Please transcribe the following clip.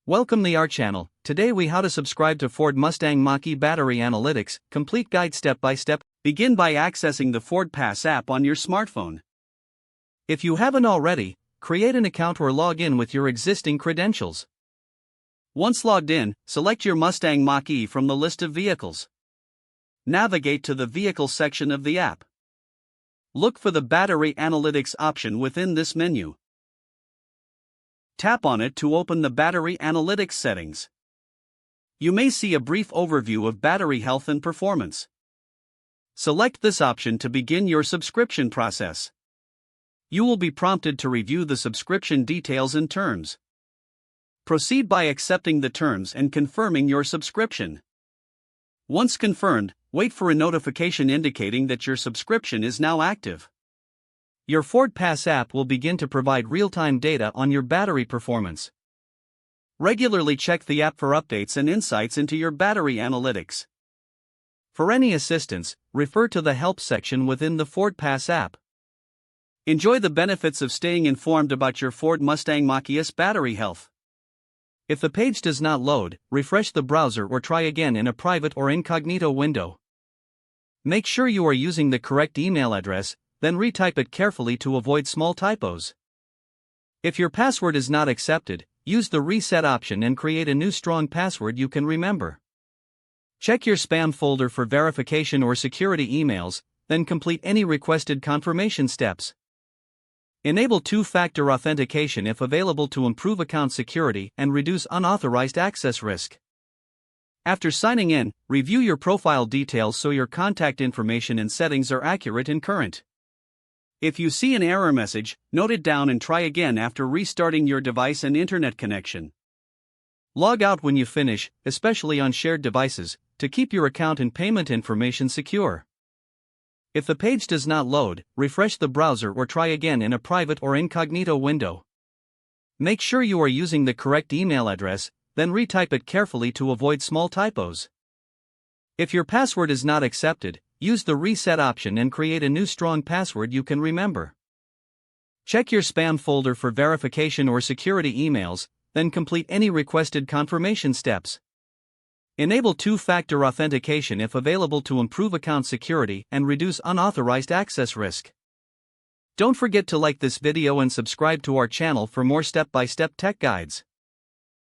Welcome to our channel. Today we how to subscribe to Ford Mustang Mach-E battery analytics, complete guide step by step. Begin by accessing the Ford Pass app on your smartphone. If you haven't already, create an account or log in with your existing credentials. Once logged in, select your Mustang Mach-E from the list of vehicles. Navigate to the vehicle section of the app. Look for the battery analytics option within this menu. Tap on it to open the battery analytics settings. You may see a brief overview of battery health and performance. Select this option to begin your subscription process. You will be prompted to review the subscription details and terms. Proceed by accepting the terms and confirming your subscription. Once confirmed, wait for a notification indicating that your subscription is now active. Your Ford Pass app will begin to provide real-time data on your battery performance. Regularly check the app for updates and insights into your battery analytics. For any assistance, refer to the Help section within the Ford Pass app. Enjoy the benefits of staying informed about your Ford Mustang Mach-E's battery health. If the page does not load, refresh the browser or try again in a private or incognito window. Make sure you are using the correct email address, then retype it carefully to avoid small typos. If your password is not accepted, use the reset option and create a new strong password you can remember. Check your spam folder for verification or security emails, then complete any requested confirmation steps. Enable two-factor authentication if available to improve account security and reduce unauthorized access risk. After signing in, review your profile details so your contact information and settings are accurate and current. If you see an error message, note it down and try again after restarting your device and internet connection. Log out when you finish, especially on shared devices, to keep your account and payment information secure. If the page does not load, refresh the browser or try again in a private or incognito window. Make sure you are using the correct email address, then retype it carefully to avoid small typos. If your password is not accepted, use the reset option and create a new strong password you can remember. Check your spam folder for verification or security emails, then complete any requested confirmation steps. Enable two-factor authentication if available to improve account security and reduce unauthorized access risk. Don't forget to like this video and subscribe to our channel for more step-by-step tech guides.